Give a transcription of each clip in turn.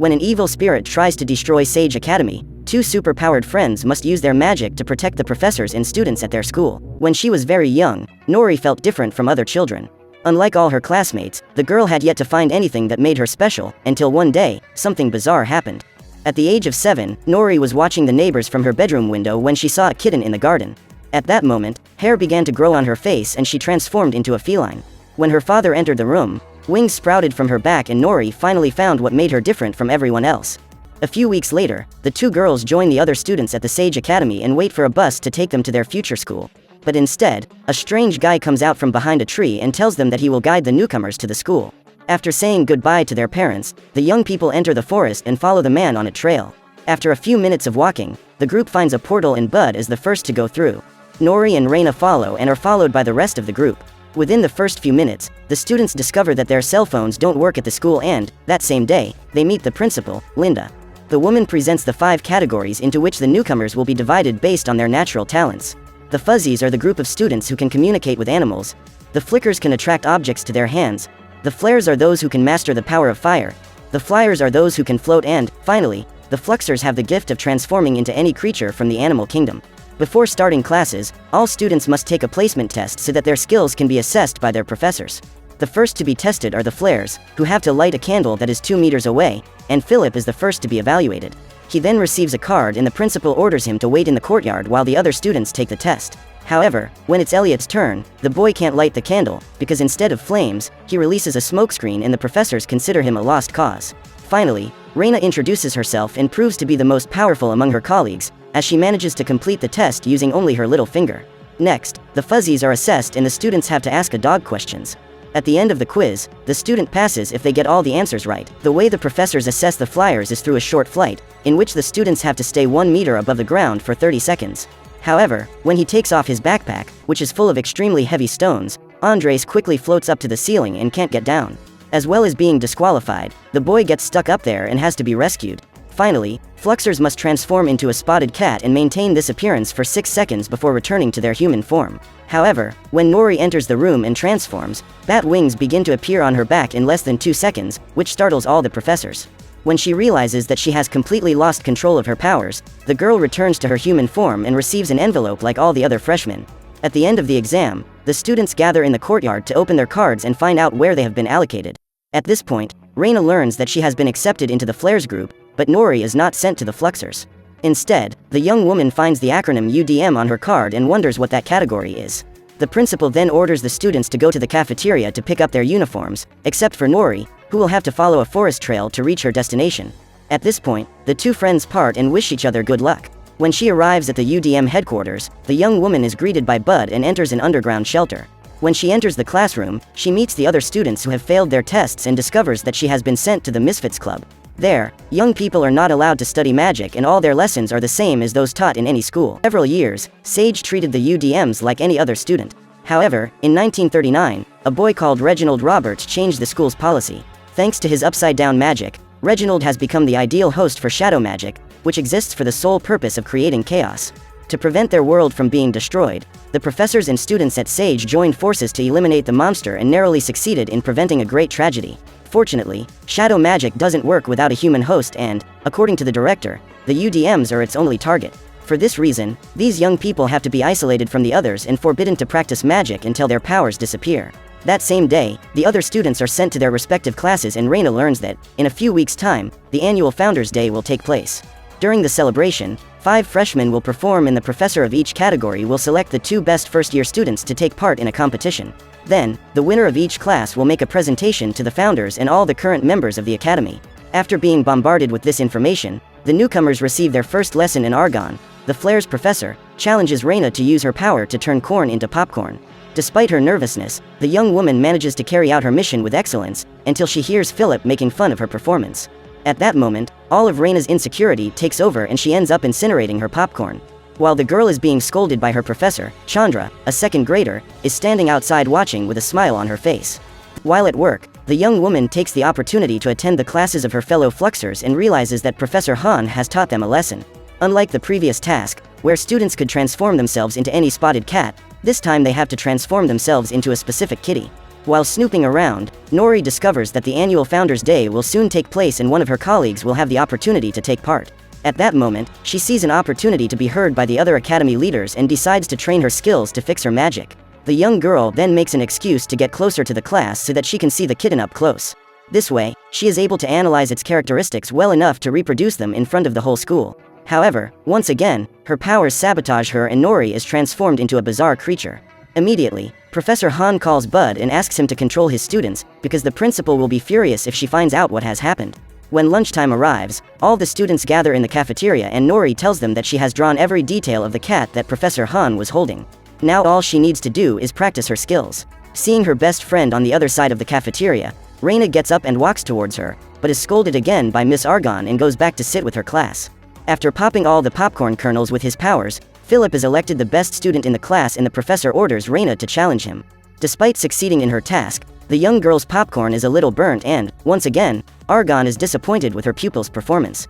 When an evil spirit tries to destroy Sage Academy, two superpowered friends must use their magic to protect the professors and students at their school. When she was very young, Nory felt different from other children. Unlike all her classmates, the girl had yet to find anything that made her special, until one day, something bizarre happened. At the age of 7, Nory was watching the neighbors from her bedroom window when she saw a kitten in the garden. At that moment, hair began to grow on her face and she transformed into a feline. When her father entered the room, wings sprouted from her back and Nory finally found what made her different from everyone else. A few weeks later, the two girls join the other students at the Sage Academy and wait for a bus to take them to their future school. But instead, a strange guy comes out from behind a tree and tells them that he will guide the newcomers to the school. After saying goodbye to their parents, the young people enter the forest and follow the man on a trail. After a few minutes of walking, the group finds a portal and Bud is the first to go through. Nory and Reina follow and are followed by the rest of the group. Within the first few minutes, the students discover that their cell phones don't work at the school and, that same day, they meet the principal, Linda. The woman presents the 5 categories into which the newcomers will be divided based on their natural talents. The fuzzies are the group of students who can communicate with animals. The flickers can attract objects to their hands. The flares are those who can master the power of fire. The flyers are those who can float and, finally, the fluxers have the gift of transforming into any creature from the animal kingdom. Before starting classes, all students must take a placement test so that their skills can be assessed by their professors. The first to be tested are the flares, who have to light a candle that is 2 meters away, and Philip is the first to be evaluated. He then receives a card and the principal orders him to wait in the courtyard while the other students take the test. However, when it's Elliot's turn, the boy can't light the candle, because instead of flames, he releases a smokescreen and the professors consider him a lost cause. Finally, Reina introduces herself and proves to be the most powerful among her colleagues, as she manages to complete the test using only her little finger. Next, the fuzzies are assessed and the students have to ask a dog questions. At the end of the quiz, the student passes if they get all the answers right. The way the professors assess the flyers is through a short flight, in which the students have to stay 1 meter above the ground for 30 seconds. However, when he takes off his backpack, which is full of extremely heavy stones, Andres quickly floats up to the ceiling and can't get down. As well as being disqualified, the boy gets stuck up there and has to be rescued. Finally, fluxers must transform into a spotted cat and maintain this appearance for 6 seconds before returning to their human form. However, when Nory enters the room and transforms, bat wings begin to appear on her back in less than 2 seconds, which startles all the professors. When she realizes that she has completely lost control of her powers, the girl returns to her human form and receives an envelope like all the other freshmen. At the end of the exam, the students gather in the courtyard to open their cards and find out where they have been allocated. At this point, Reina learns that she has been accepted into the Flares group, but Nory is not sent to the Fluxers. Instead, the young woman finds the acronym UDM on her card and wonders what that category is. The principal then orders the students to go to the cafeteria to pick up their uniforms, except for Nory, who will have to follow a forest trail to reach her destination. At this point, the two friends part and wish each other good luck. When she arrives at the UDM headquarters, the young woman is greeted by Bud and enters an underground shelter. When she enters the classroom, she meets the other students who have failed their tests and discovers that she has been sent to the Misfits Club. There, young people are not allowed to study magic and all their lessons are the same as those taught in any school. For several years, Sage treated the UDMs like any other student. However, in 1939, a boy called Reginald Roberts changed the school's policy. Thanks to his upside-down magic, Reginald has become the ideal host for shadow magic, which exists for the sole purpose of creating chaos. To prevent their world from being destroyed, the professors and students at Sage joined forces to eliminate the monster and narrowly succeeded in preventing a great tragedy. Fortunately, shadow magic doesn't work without a human host and, according to the director, the UDMs are its only target. For this reason, these young people have to be isolated from the others and forbidden to practice magic until their powers disappear. That same day, the other students are sent to their respective classes and Reina learns that, in a few weeks' time, the annual Founders' Day will take place. During the celebration, 5 freshmen will perform and the professor of each category will select the 2 best first-year students to take part in a competition. Then, the winner of each class will make a presentation to the founders and all the current members of the academy. After being bombarded with this information, the newcomers receive their first lesson in Argon. The Flares professor challenges Reina to use her power to turn corn into popcorn. Despite her nervousness, the young woman manages to carry out her mission with excellence, until she hears Philip making fun of her performance. At that moment, all of Reina's insecurity takes over and she ends up incinerating her popcorn. While the girl is being scolded by her professor, Chandra, a second grader, is standing outside watching with a smile on her face. While at work, the young woman takes the opportunity to attend the classes of her fellow Fluxers and realizes that Professor Han has taught them a lesson. Unlike the previous task, where students could transform themselves into any spotted cat, this time they have to transform themselves into a specific kitty. While snooping around, Nory discovers that the annual Founders Day will soon take place and one of her colleagues will have the opportunity to take part. At that moment, she sees an opportunity to be heard by the other academy leaders and decides to train her skills to fix her magic. The young girl then makes an excuse to get closer to the class so that she can see the kitten up close. This way, she is able to analyze its characteristics well enough to reproduce them in front of the whole school. However, once again, her powers sabotage her and Nory is transformed into a bizarre creature. Immediately, Professor Han calls Bud and asks him to control his students, because the principal will be furious if she finds out what has happened. When lunchtime arrives, all the students gather in the cafeteria and Nory tells them that she has drawn every detail of the cat that Professor Han was holding. Now all she needs to do is practice her skills. Seeing her best friend on the other side of the cafeteria, Reina gets up and walks towards her, but is scolded again by Miss Argon and goes back to sit with her class. After popping all the popcorn kernels with his powers, Philip is elected the best student in the class and the professor orders Reina to challenge him. Despite succeeding in her task, the young girl's popcorn is a little burnt and, once again, Argon is disappointed with her pupil's performance.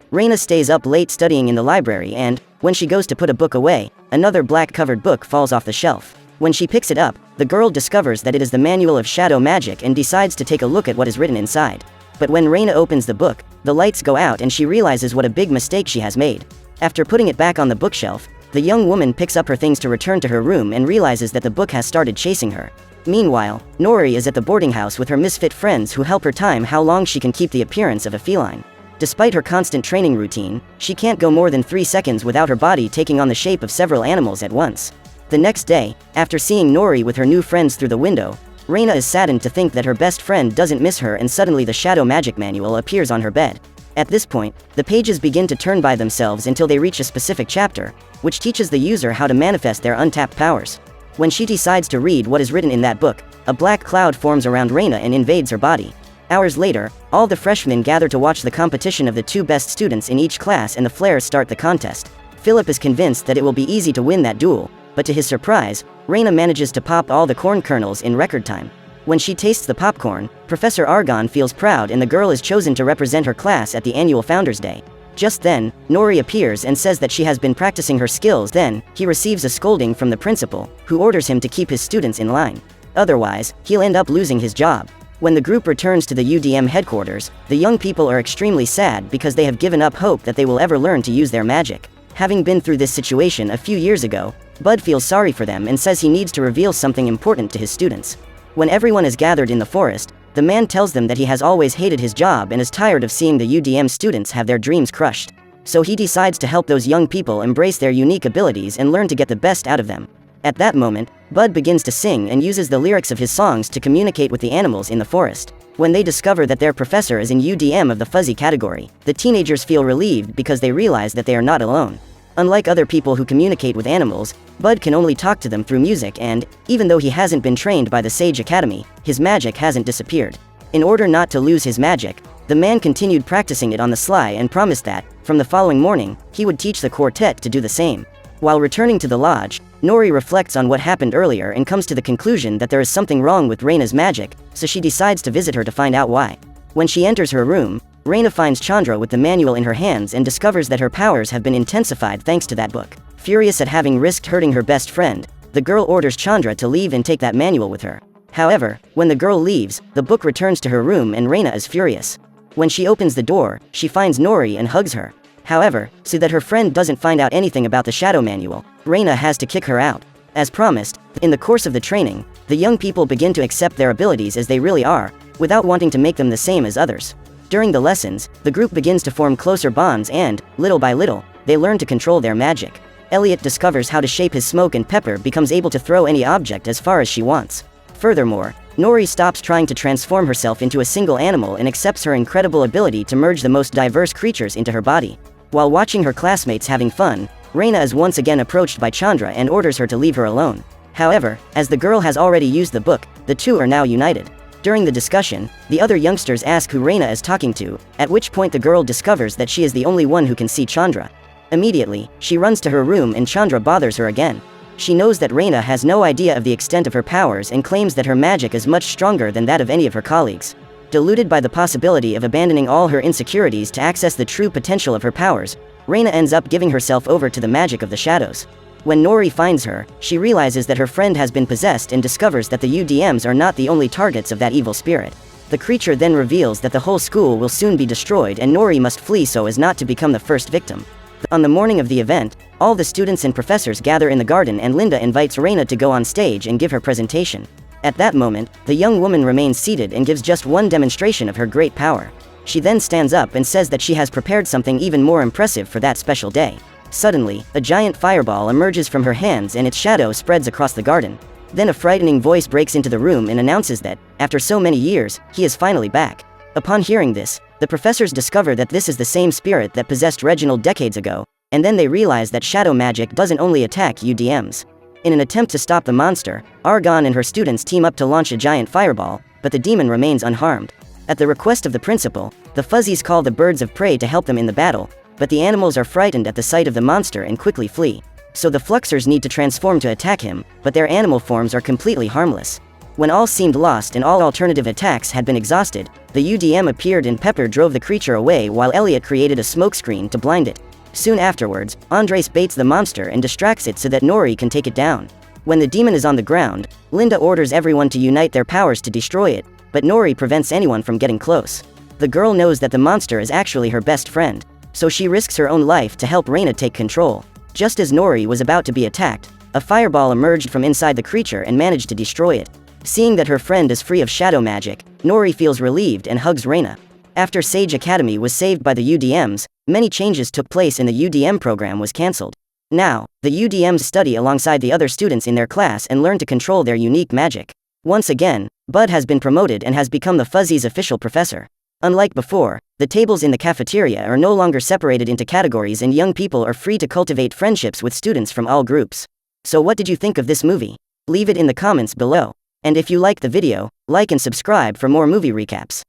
Reina stays up late studying in the library and, when she goes to put a book away, another black-covered book falls off the shelf. When she picks it up, the girl discovers that it is the Manual of Shadow Magic and decides to take a look at what is written inside. But when Reina opens the book, the lights go out and she realizes what a big mistake she has made. After putting it back on the bookshelf, the young woman picks up her things to return to her room and realizes that the book has started chasing her. Meanwhile, Nory is at the boarding house with her misfit friends who help her time how long she can keep the appearance of a feline. Despite her constant training routine, she can't go more than 3 seconds without her body taking on the shape of several animals at once. The next day, after seeing Nory with her new friends through the window, Reina is saddened to think that her best friend doesn't miss her and suddenly the Shadow Magic Manual appears on her bed. At this point, the pages begin to turn by themselves until they reach a specific chapter, which teaches the user how to manifest their untapped powers. When she decides to read what is written in that book, a black cloud forms around Reina and invades her body. Hours later, all the freshmen gather to watch the competition of the 2 best students in each class and the flares start the contest. Philip is convinced that it will be easy to win that duel, but to his surprise, Reina manages to pop all the corn kernels in record time. When she tastes the popcorn, Professor Argon feels proud and the girl is chosen to represent her class at the annual Founders Day. Just then, Nory appears and says that she has been practicing her skills. Then, he receives a scolding from the principal, who orders him to keep his students in line. Otherwise, he'll end up losing his job. When the group returns to the UDM headquarters, the young people are extremely sad because they have given up hope that they will ever learn to use their magic. Having been through this situation a few years ago, Bud feels sorry for them and says he needs to reveal something important to his students. When everyone is gathered in the forest, the man tells them that he has always hated his job and is tired of seeing the UDM students have their dreams crushed. So he decides to help those young people embrace their unique abilities and learn to get the best out of them. At that moment, Bud begins to sing and uses the lyrics of his songs to communicate with the animals in the forest. When they discover that their professor is in UDM of the fuzzy category, the teenagers feel relieved because they realize that they are not alone. Unlike other people who communicate with animals, Bud can only talk to them through music and, even though he hasn't been trained by the Sage Academy, his magic hasn't disappeared. In order not to lose his magic, the man continued practicing it on the sly and promised that, from the following morning, he would teach the quartet to do the same. While returning to the lodge, Nory reflects on what happened earlier and comes to the conclusion that there is something wrong with Reina's magic, so she decides to visit her to find out why. When she enters her room, Reina finds Chandra with the manual in her hands and discovers that her powers have been intensified thanks to that book. Furious at having risked hurting her best friend, the girl orders Chandra to leave and take that manual with her. However, when the girl leaves, the book returns to her room and Reina is furious. When she opens the door, she finds Nory and hugs her. However, so that her friend doesn't find out anything about the Shadow Manual, Reina has to kick her out. As promised, in the course of the training, the young people begin to accept their abilities as they really are, without wanting to make them the same as others. During the lessons, the group begins to form closer bonds and, little by little, they learn to control their magic. Elliot discovers how to shape his smoke and Pepper becomes able to throw any object as far as she wants. Furthermore, Nory stops trying to transform herself into a single animal and accepts her incredible ability to merge the most diverse creatures into her body. While watching her classmates having fun, Reina is once again approached by Chandra and orders her to leave her alone. However, as the girl has already used the book, the two are now united. During the discussion, the other youngsters ask who Reina is talking to, at which point the girl discovers that she is the only one who can see Chandra. Immediately, she runs to her room and Chandra bothers her again. She knows that Reina has no idea of the extent of her powers and claims that her magic is much stronger than that of any of her colleagues. Deluded by the possibility of abandoning all her insecurities to access the true potential of her powers, Reina ends up giving herself over to the magic of the shadows. When Nory finds her, she realizes that her friend has been possessed and discovers that the UDMs are not the only targets of that evil spirit. The creature then reveals that the whole school will soon be destroyed and Nory must flee so as not to become the first victim. On the morning of the event, all the students and professors gather in the garden and Linda invites Reina to go on stage and give her presentation. At that moment, the young woman remains seated and gives just one demonstration of her great power. She then stands up and says that she has prepared something even more impressive for that special day. Suddenly, a giant fireball emerges from her hands and its shadow spreads across the garden. Then a frightening voice breaks into the room and announces that, after so many years, he is finally back. Upon hearing this, the professors discover that this is the same spirit that possessed Reginald decades ago, and then they realize that shadow magic doesn't only attack UDMs. In an attempt to stop the monster, Argon and her students team up to launch a giant fireball, but the demon remains unharmed. At the request of the principal, the Fuzzies call the birds of prey to help them in the battle, but the animals are frightened at the sight of the monster and quickly flee. So the Fluxers need to transform to attack him, but their animal forms are completely harmless. When all seemed lost and all alternative attacks had been exhausted, the UDM appeared and Pepper drove the creature away while Elliot created a smokescreen to blind it. Soon afterwards, Andres baits the monster and distracts it so that Nory can take it down. When the demon is on the ground, Linda orders everyone to unite their powers to destroy it, but Nory prevents anyone from getting close. The girl knows that the monster is actually her best friend, so she risks her own life to help Reina take control. Just as Nory was about to be attacked, a fireball emerged from inside the creature and managed to destroy it. Seeing that her friend is free of shadow magic, Nory feels relieved and hugs Reina. After Sage Academy was saved by the UDMs, many changes took place and the UDM program was cancelled. Now, the UDMs study alongside the other students in their class and learn to control their unique magic. Once again, Bud has been promoted and has become the Fuzzies' official professor. Unlike before, the tables in the cafeteria are no longer separated into categories and young people are free to cultivate friendships with students from all groups. So what did you think of this movie? Leave it in the comments below. And if you like the video, like and subscribe for more movie recaps.